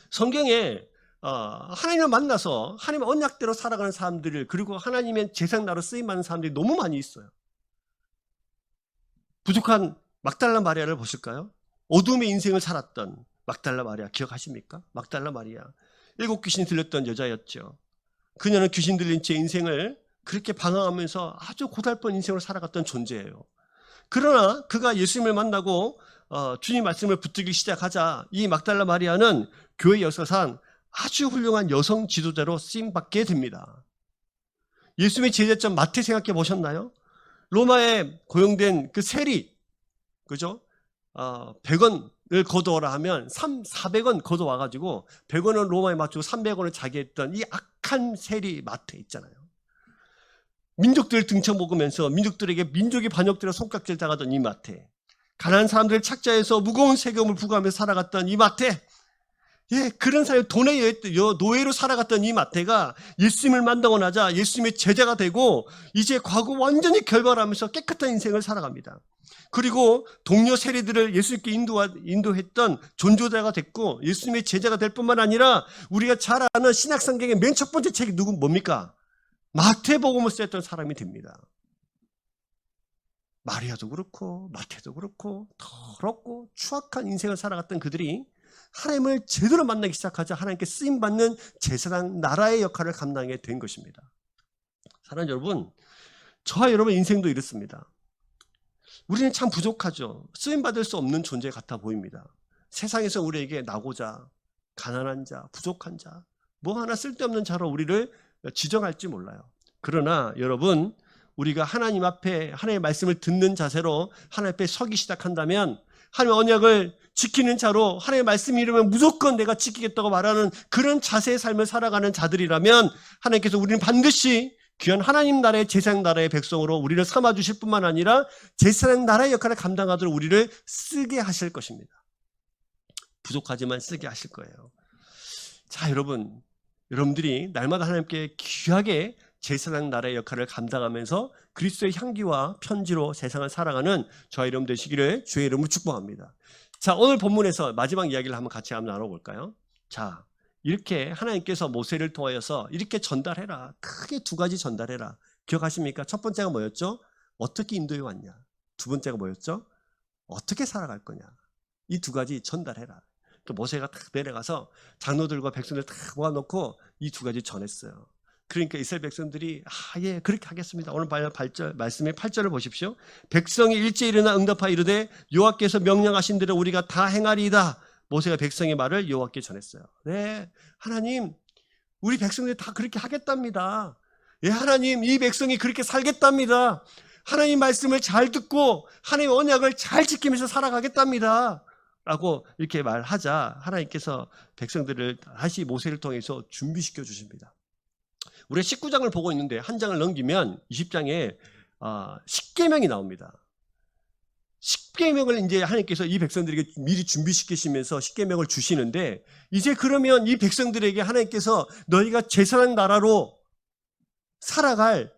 성경에 하나님을 만나서 하나님의 언약대로 살아가는 사람들을, 그리고 하나님의 제사장 나라로 쓰임받는 사람들이 너무 많이 있어요. 부족한 막달라 마리아를 보실까요? 어둠의 인생을 살았던 막달라 마리아 기억하십니까? 막달라 마리아, 7 귀신이 들렸던 여자였죠. 그녀는 귀신 들린 제 인생을 그렇게 방황하면서 아주 고달픈 인생을 살아갔던 존재예요. 그러나 그가 예수님을 만나고 주님 말씀을 붙들기 시작하자 이 막달라 마리아는 교회 역사상 아주 훌륭한 여성 지도자로 쓰임받게 됩니다. 예수님의 제자점 마태 생각해 보셨나요? 로마에 고용된 그 세리, 그죠? 100원을 거두어라 하면 400원 거두어와가지고 100원은 로마에 맞추고 300원을 자기 했던 이 악한 세리 마태 있잖아요. 민족들을 등쳐먹으면서 민족들에게 민족의 반역들에 손깍질 당하던 이 마태, 가난한 사람들을 착자해서 무거운 세금을 부과하며 살아갔던 이 마태, 예, 그런 사람이 돈의 노예로 살아갔던 이 마태가 예수님을 만나고 나자 예수님의 제자가 되고 이제 과거 완전히 결별하면서 깨끗한 인생을 살아갑니다. 그리고 동료 세리들을 예수님께 인도했던 존조자가 됐고 예수님의 제자가 될 뿐만 아니라 우리가 잘 아는 신약성경의 맨 첫 번째 책이 뭡니까? 마태복음을 썼던 사람이 됩니다. 마리아도 그렇고 마태도 그렇고 더럽고 추악한 인생을 살아갔던 그들이 하나님을 제대로 만나기 시작하자 하나님께 쓰임받는 제사장 나라의 역할을 감당하게 된 것입니다. 사랑하는 여러분, 저와 여러분 인생도 이렇습니다. 우리는 참 부족하죠. 쓰임받을 수 없는 존재 같아 보입니다. 세상에서 우리에게 나고자, 가난한 자, 부족한 자, 뭐 하나 쓸데없는 자로 우리를 지정할지 몰라요. 그러나 여러분, 우리가 하나님 앞에 하나님의 말씀을 듣는 자세로 하나님 앞에 서기 시작한다면 하나님의 언약을 지키는 자로 하나님의 말씀이 이르면 무조건 내가 지키겠다고 말하는 그런 자세의 삶을 살아가는 자들이라면 하나님께서 우리는 반드시 귀한 하나님 나라의 제사장 나라의 백성으로 우리를 삼아주실 뿐만 아니라 제사장 나라의 역할을 감당하도록 우리를 쓰게 하실 것입니다. 부족하지만 쓰게 하실 거예요. 자, 여러분들이 날마다 하나님께 귀하게 제사장 나라의 역할을 감당하면서 그리스도의 향기와 편지로 세상을 살아가는 저와 여러분 되시기를 주의 이름으로 축복합니다. 자, 오늘 본문에서 마지막 이야기를 한번 같이 나눠볼까요? 자, 이렇게 하나님께서 모세를 통하여서 이렇게 전달해라. 크게 두 가지 전달해라. 기억하십니까? 첫 번째가 뭐였죠? 어떻게 인도해 왔냐. 두 번째가 뭐였죠? 어떻게 살아갈 거냐. 이 두 가지 전달해라. 모세가 딱 내려가서 장로들과 백성들 딱 모아놓고 이 두 가지 전했어요. 그러니까 이스라엘 백성들이 예, 그렇게 하겠습니다. 오늘 말씀의 8절을 보십시오. 백성이 일제히 일어나 응답하여 이르되 여호와께서 명령하신 대로 우리가 다 행하리이다. 모세가 백성의 말을 여호와께 전했어요. 네, 하나님, 우리 백성들이 다 그렇게 하겠답니다. 예, 하나님, 이 백성이 그렇게 살겠답니다. 하나님 말씀을 잘 듣고 하나님 언약을 잘 지키면서 살아가겠답니다. 라고 이렇게 말하자 하나님께서 백성들을 다시 모세를 통해서 준비시켜 주십니다. 우리가 19장을 보고 있는데 한 장을 넘기면 20장에 십계명이 나옵니다. 십계명을 이제 하나님께서 이 백성들에게 미리 준비시키시면서 십계명을 주시는데 이제 그러면 이 백성들에게 하나님께서 너희가 제사장 나라로 살아갈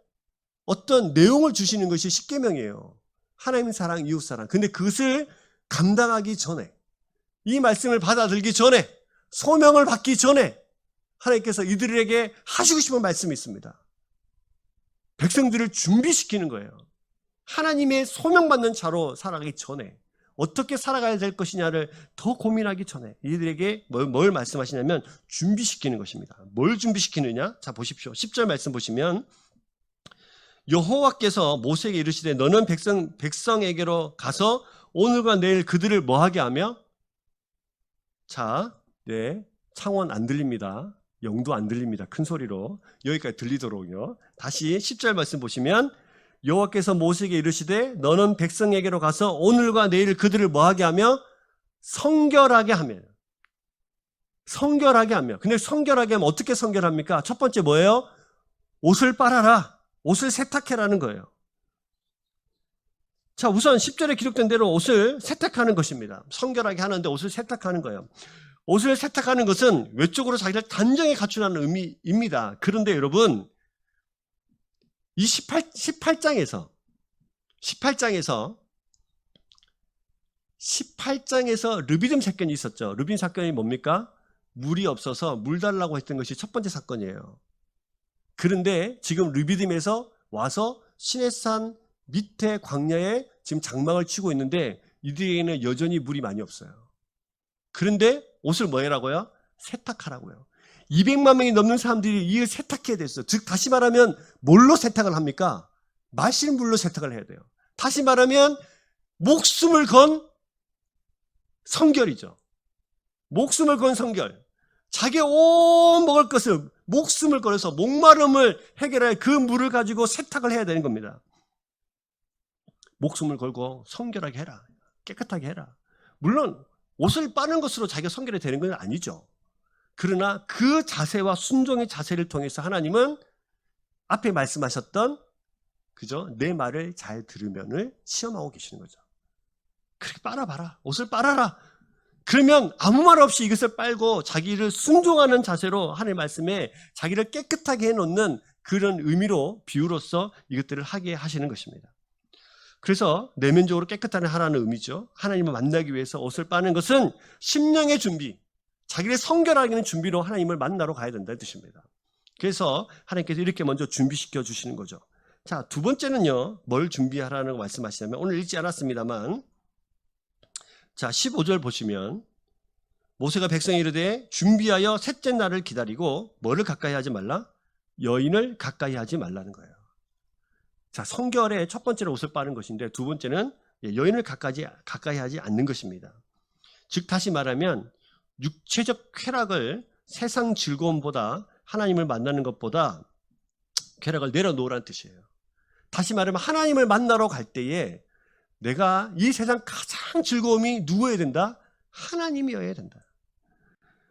어떤 내용을 주시는 것이 십계명이에요. 하나님 사랑, 이웃 사랑. 근데 그것을 감당하기 전에, 이 말씀을 받아들기 전에, 소명을 받기 전에 하나님께서 이들에게 하시고 싶은 말씀이 있습니다. 백성들을 준비시키는 거예요. 하나님의 소명받는 자로 살아가기 전에 어떻게 살아가야 될 것이냐를 더 고민하기 전에 이들에게 뭘 말씀하시냐면 준비시키는 것입니다. 뭘 준비시키느냐? 자, 보십시오. 10절 말씀 보시면 여호와께서 모세에게 이르시되 너는 백성에게로 가서 오늘과 내일 그들을 뭐하게 하며? 자, 네, 창원 안 들립니다. 영도 안 들립니다. 큰 소리로 여기까지 들리도록요. 다시 10절 말씀 보시면 여호와께서 모세에게 이르시되 너는 백성에게로 가서 오늘과 내일 그들을 뭐하게 하며? 성결하게 하며. 성결하게 하며. 근데 성결하게 하면 어떻게 성결합니까? 첫 번째 뭐예요? 옷을 빨아라. 옷을 세탁해라는 거예요. 자, 우선 10절에 기록된 대로 옷을 세탁하는 것입니다. 성결하게 하는데 옷을 세탁하는 거예요. 옷을 세탁하는 것은 외적으로 자기를 단정히 갖추라는 의미입니다. 그런데 여러분, 이 18장에서 르비딤 사건이 있었죠. 르비딤 사건이 뭡니까? 물이 없어서 물 달라고 했던 것이 첫 번째 사건이에요. 그런데 지금 르비딤에서 와서 시내산 밑에 광야에 지금 장막을 치고 있는데 이들에게는 여전히 물이 많이 없어요. 그런데 옷을 뭐 해라고요? 세탁하라고요. 200만 명이 넘는 사람들이 이걸 세탁해야 됐어요. 즉 다시 말하면 뭘로 세탁을 합니까? 마실 물로 세탁을 해야 돼요. 다시 말하면 목숨을 건 성결이죠. 목숨을 건 성결. 자기 온 먹을 것을 목숨을 걸어서 목마름을 해결할 그 물을 가지고 세탁을 해야 되는 겁니다. 목숨을 걸고 성결하게 해라. 깨끗하게 해라. 물론 옷을 빠는 것으로 자기가 성결이 되는 건 아니죠. 그러나 그 자세와 순종의 자세를 통해서 하나님은 앞에 말씀하셨던 그죠? 내 말을 잘 들으면을 시험하고 계시는 거죠. 그렇게 빨아봐라. 옷을 빨아라. 그러면 아무 말 없이 이것을 빨고 자기를 순종하는 자세로 하나님의 말씀에 자기를 깨끗하게 해놓는 그런 의미로 비유로서 이것들을 하게 하시는 것입니다. 그래서 내면적으로 깨끗한 하라는 의미죠. 하나님을 만나기 위해서 옷을 빠는 것은 심령의 준비, 자기를 성결하게 준비로 하나님을 만나러 가야 된다는 뜻입니다. 그래서 하나님께서 이렇게 먼저 준비시켜 주시는 거죠. 자, 두 번째는요, 뭘 준비하라는 말씀하시냐면, 오늘 읽지 않았습니다만, 자, 15절 보시면, 모세가 백성에 이르되 준비하여 셋째 날을 기다리고 뭐를 가까이 하지 말라? 여인을 가까이 하지 말라는 거예요. 자, 성결의 첫 번째는 옷을 빠는 것인데 두 번째는 여인을 가까이 하지 않는 것입니다. 즉 다시 말하면 육체적 쾌락을 세상 즐거움보다 하나님을 만나는 것보다 쾌락을 내려놓으라는 뜻이에요. 다시 말하면 하나님을 만나러 갈 때에 내가 이 세상 가장 즐거움이 누구여야 된다? 하나님이어야 된다.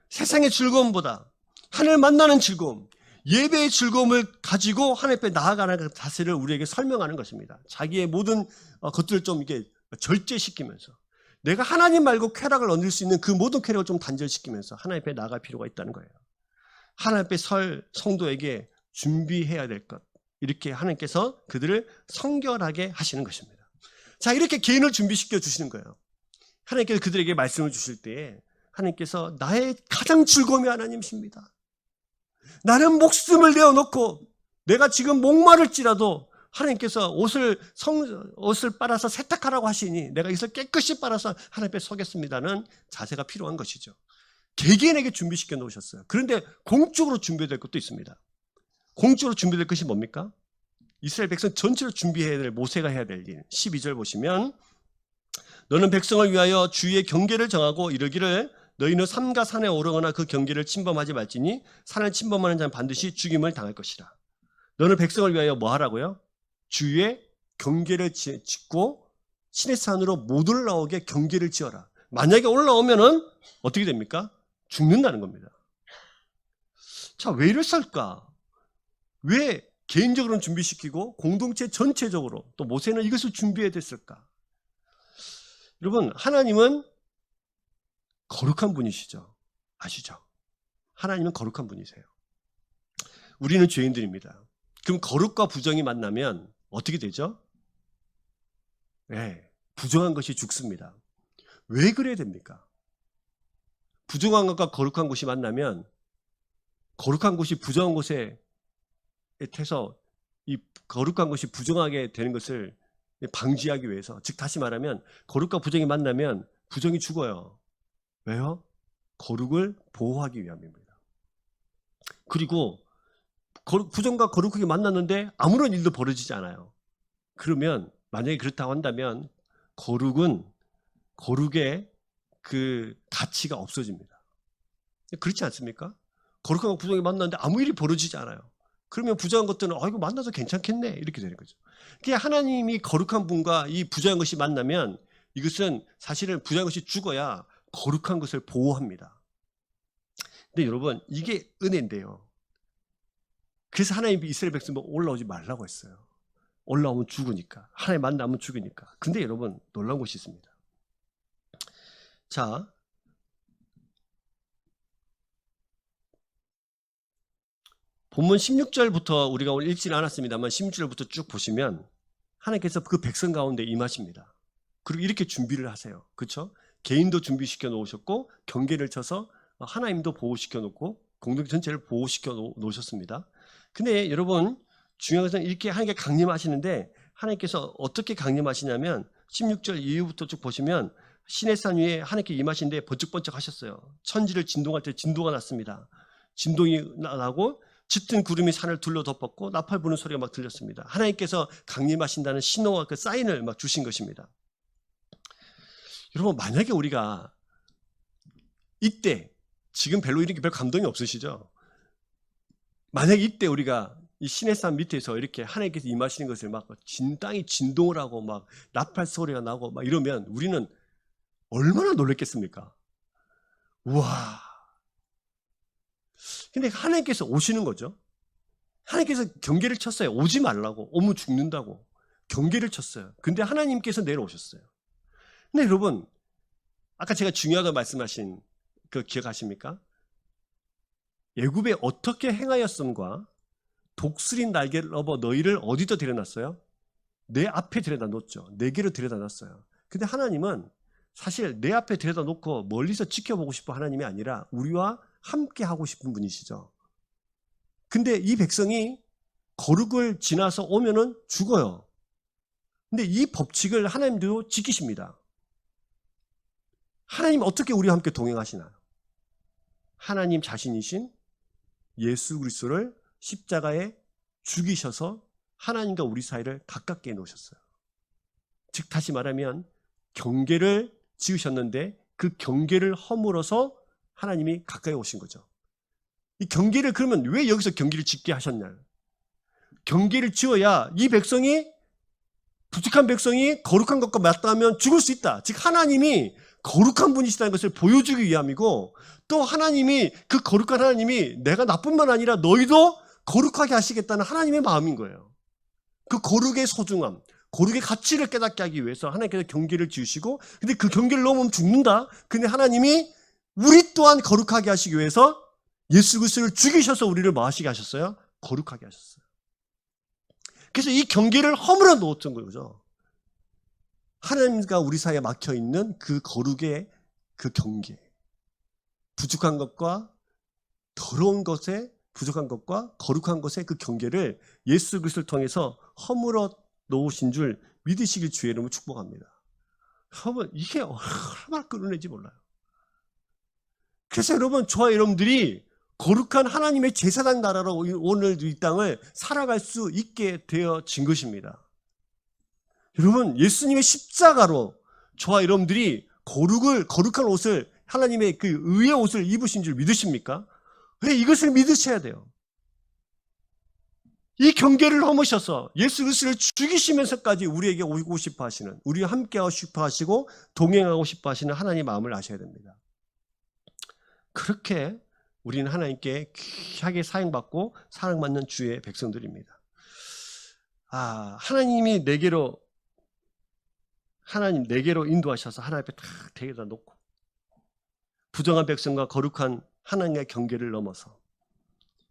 세상의 즐거움보다 하나님을 만나는 즐거움, 예배의 즐거움을 가지고 하나님 앞에 나아가는 자세를 우리에게 설명하는 것입니다. 자기의 모든 것들을 좀 이게 절제시키면서 내가 하나님 말고 쾌락을 얻을 수 있는 그 모든 쾌락을 좀 단절시키면서 하나님 앞에 나아갈 필요가 있다는 거예요. 하나님 앞에 설 성도에게 준비해야 될 것, 이렇게 하나님께서 그들을 성결하게 하시는 것입니다. 자, 이렇게 개인을 준비시켜 주시는 거예요. 하나님께서 그들에게 말씀을 주실 때에 하나님께서 나의 가장 즐거움이 하나님이십니다. 나는 목숨을 내어놓고 내가 지금 목마를지라도 하나님께서 옷을 빨아서 세탁하라고 하시니 내가 이것을 깨끗이 빨아서 하나님 앞에 서겠습니다는 자세가 필요한 것이죠. 개개인에게 준비시켜 놓으셨어요. 그런데 공적으로 준비될 것도 있습니다. 공적으로 준비될 것이 뭡니까? 이스라엘 백성 전체를 준비해야 될, 모세가 해야 될 일. 12절 보시면 너는 백성을 위하여 주의 경계를 정하고 이르기를 너희는 삼가 산에 오르거나 그 경계를 침범하지 말지니 산을 침범하는 자는 반드시 죽임을 당할 것이라. 너는 백성을 위하여 뭐 하라고요? 주의 경계를 짓고 신의 산으로 못 올라오게 경계를 지어라. 만약에 올라오면은 어떻게 됩니까? 죽는다는 겁니다. 자, 왜 이랬을까? 왜 개인적으로는 준비시키고 공동체 전체적으로 또 모세는 이것을 준비해야 됐을까? 여러분, 하나님은 거룩한 분이시죠. 아시죠? 하나님은 거룩한 분이세요. 우리는 죄인들입니다. 그럼 거룩과 부정이 만나면 어떻게 되죠? 네, 부정한 것이 죽습니다. 왜 그래야 됩니까? 부정한 것과 거룩한 것이 만나면 거룩한 것이 부정한 것에 태서 이 거룩한 것이 부정하게 되는 것을 방지하기 위해서, 즉 다시 말하면 거룩과 부정이 만나면 부정이 죽어요. 왜요? 거룩을 보호하기 위함입니다. 그리고 부정과 거룩하게 만났는데 아무런 일도 벌어지지 않아요. 그러면 만약에 그렇다고 한다면 거룩의 그 가치가 없어집니다. 그렇지 않습니까? 거룩한 부정이 만났는데 아무 일이 벌어지지 않아요. 그러면 부정한 것들은 이거 만나서 괜찮겠네 이렇게 되는 거죠. 그냥 하나님이 거룩한 분과 이 부정한 것이 만나면 이것은 사실은 부정한 것이 죽어야 거룩한 것을 보호합니다. 근데 여러분, 이게 은혜인데요. 그래서 하나님이 이스라엘 백성 올라오지 말라고 했어요. 올라오면 죽으니까. 하나님 만나면 죽으니까. 근데 여러분, 놀라운 것이 있습니다. 자, 본문 16절부터 우리가 오늘 읽지는 않았습니다만 16절부터 쭉 보시면 하나님께서 그 백성 가운데 임하십니다. 그리고 이렇게 준비를 하세요. 그렇죠? 개인도 준비시켜 놓으셨고 경계를 쳐서 하나님도 보호시켜 놓고 공동체 전체를 보호시켜 놓으셨습니다. 근데 여러분, 중요한 것은 이렇게 하나님께 강림하시는데 하나님께서 어떻게 강림하시냐면 16절 이후부터 쭉 보시면 시내산 위에 하나님께 임하시는데 번쩍번쩍 하셨어요. 천지를 진동할 때 진도가 났습니다. 진동이 나고 짙은 구름이 산을 둘러 덮었고 나팔 부는 소리가 막 들렸습니다. 하나님께서 강림하신다는 신호와 그 사인을 막 주신 것입니다. 여러분, 만약에 우리가 이때, 지금 별로 이렇게 별 감동이 없으시죠? 만약에 이때 우리가 이 시내산 밑에서 이렇게 하나님께서 임하시는 것을 막 땅이 진동을 하고 막 나팔 소리가 나고 막 이러면 우리는 얼마나 놀랐겠습니까? 우와. 근데 하나님께서 오시는 거죠. 하나님께서 경계를 쳤어요. 오지 말라고. 오면 죽는다고. 경계를 쳤어요. 근데 하나님께서 내려오셨어요. 근데 여러분, 아까 제가 중요하다고 말씀하신 그 기억하십니까? 애굽에 어떻게 행하였음과 독수린 날개를 업어 너희를 어디다 데려놨어요? 내 앞에 데려다 놓죠. 내게로 데려다 놨어요. 근데 하나님은 사실 내 앞에 데려다 놓고 멀리서 지켜보고 싶은 하나님이 아니라 우리와 함께 하고 싶은 분이시죠. 근데 이 백성이 거룩을 지나서 오면은 죽어요. 근데 이 법칙을 하나님도 지키십니다. 하나님 어떻게 우리와 함께 동행하시나요? 하나님 자신이신 예수 그리스도를 십자가에 죽이셔서 하나님과 우리 사이를 가깝게 놓으셨어요. 즉 다시 말하면 경계를 지으셨는데 그 경계를 허물어서 하나님이 가까이 오신 거죠. 이 경계를 그러면 왜 여기서 경계를 짓게 하셨나요? 경계를 지어야 이 백성이 부족한 백성이 거룩한 것과 맞닿으면 죽을 수 있다. 즉 하나님이 거룩한 분이시다는 것을 보여주기 위함이고 또 하나님이 그 거룩한 하나님이 내가 나뿐만 아니라 너희도 거룩하게 하시겠다는 하나님의 마음인 거예요. 그 거룩의 소중함, 거룩의 가치를 깨닫게 하기 위해서 하나님께서 경계를 지으시고 근데 그 경계를 넘으면 죽는다. 근데 하나님이 우리 또한 거룩하게 하시기 위해서 예수 그리스도를 죽이셔서 우리를 뭐 하시게 하셨어요? 거룩하게 하셨어요. 그래서 이 경계를 허물어 놓았던 거죠. 하나님과 우리 사이에 막혀있는 그 거룩의 그 경계. 부족한 것과 더러운 것에 부족한 것과 거룩한 것의 그 경계를 예수 그리스도를 통해서 허물어 놓으신 줄 믿으시길 주의 이름으로 축복합니다. 여러분 이게 얼마나 끌어내지 몰라요. 그래서 여러분 저와 여러분들이 거룩한 하나님의 제사장 나라로 오늘 이 땅을 살아갈 수 있게 되어진 것입니다. 여러분 예수님의 십자가로 저와 여러분들이 거룩한 옷을 하나님의 그 의의 옷을 입으신 줄 믿으십니까? 왜 이것을 믿으셔야 돼요? 이 경계를 허무셔서 예수 그리스도를 죽이시면서까지 우리에게 오고 싶어 하시는, 우리와 함께하고 싶어 하시고 동행하고 싶어 하시는 하나님의 마음을 아셔야 됩니다. 그렇게 우리는 하나님께 귀하게 사용받고 사랑받는 주의 백성들입니다. 하나님이 내게로 인도하셔서 하나님 앞에 다 데려다 놓고 부정한 백성과 거룩한 하나님의 경계를 넘어서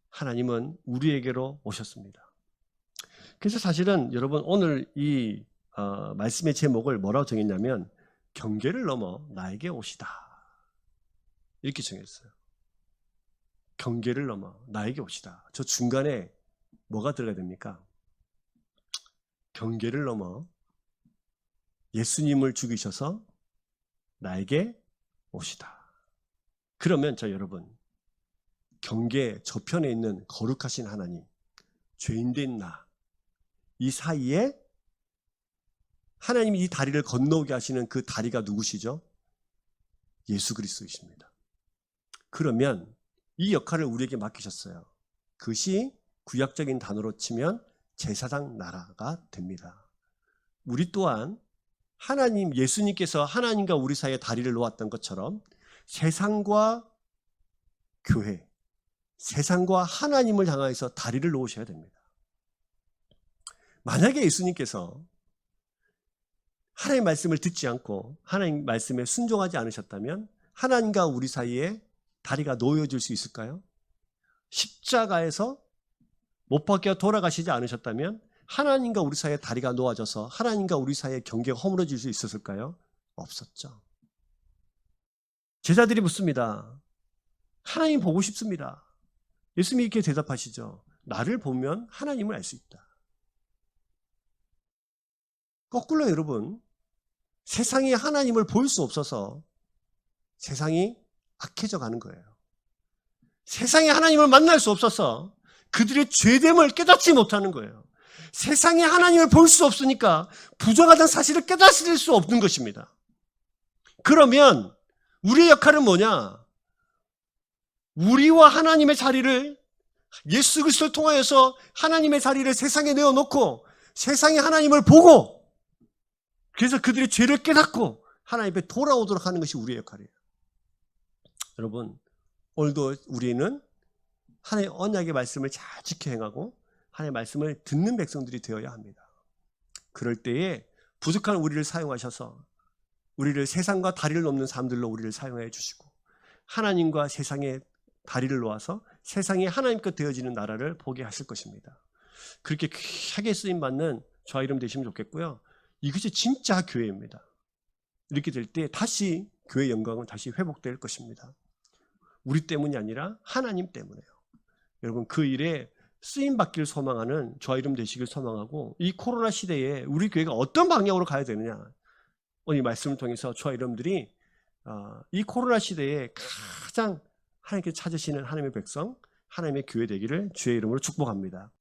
하나님은 우리에게로 오셨습니다. 그래서 사실은 여러분 오늘 이 말씀의 제목을 뭐라고 정했냐면 경계를 넘어 나에게 오시다 이렇게 정했어요. 경계를 넘어 나에게 오시다. 저 중간에 뭐가 들어가야 됩니까? 경계를 넘어 예수님을 죽이셔서 나에게 오시다. 그러면 여러분 경계 저편에 있는 거룩하신 하나님, 죄인된 나, 이 사이에 하나님이 이 다리를 건너오게 하시는 그 다리가 누구시죠? 예수 그리스도이십니다. 그러면 이 역할을 우리에게 맡기셨어요. 그것이 구약적인 단어로 치면 제사장 나라가 됩니다. 우리 또한 하나님, 예수님께서 하나님과 우리 사이에 다리를 놓았던 것처럼 세상과 교회, 세상과 하나님을 향해서 다리를 놓으셔야 됩니다. 만약에 예수님께서 하나님의 말씀을 듣지 않고 하나님 말씀에 순종하지 않으셨다면 하나님과 우리 사이에 다리가 놓여질 수 있을까요? 십자가에서 못 박혀 돌아가시지 않으셨다면 하나님과 우리 사이에 다리가 놓아져서 하나님과 우리 사이에 경계가 허물어질 수 있었을까요? 없었죠. 제자들이 묻습니다. 하나님 보고 싶습니다. 예수님이 이렇게 대답하시죠. 나를 보면 하나님을 알 수 있다. 거꾸로 여러분, 세상이 하나님을 볼 수 없어서 세상이 악해져 가는 거예요. 세상이 하나님을 만날 수 없어서 그들의 죄됨을 깨닫지 못하는 거예요. 세상에 하나님을 볼 수 없으니까 부정하다는 사실을 깨닫을 수 없는 것입니다. 그러면 우리의 역할은 뭐냐? 우리와 하나님의 자리를 예수 그리스도를 통하여서 하나님의 자리를 세상에 내어놓고 세상이 하나님을 보고 그래서 그들의 죄를 깨닫고 하나님 앞에 돌아오도록 하는 것이 우리의 역할이에요. 여러분 오늘도 우리는 하나님의 언약의 말씀을 잘 지켜 행하고 하나님의 말씀을 듣는 백성들이 되어야 합니다. 그럴 때에 부족한 우리를 사용하셔서 우리를 세상과 다리를 놓는 사람들로 우리를 사용해 주시고 하나님과 세상의 다리를 놓아서 세상이 하나님께 되어지는 나라를 보게 하실 것입니다. 그렇게 귀하게 쓰임받는 저와 이름 되시면 좋겠고요. 이것이 진짜 교회입니다. 이렇게 될 때 다시 교회의 영광은 다시 회복될 것입니다. 우리 때문이 아니라 하나님 때문에요. 여러분 그 일에 쓰임받기를 소망하는 저와 이름 되시길 소망하고 이 코로나 시대에 우리 교회가 어떤 방향으로 가야 되느냐 오늘 이 말씀을 통해서 저와 여러분들이 이 코로나 시대에 가장 하나님께 찾으시는 하나님의 백성 하나님의 교회 되기를 주의 이름으로 축복합니다.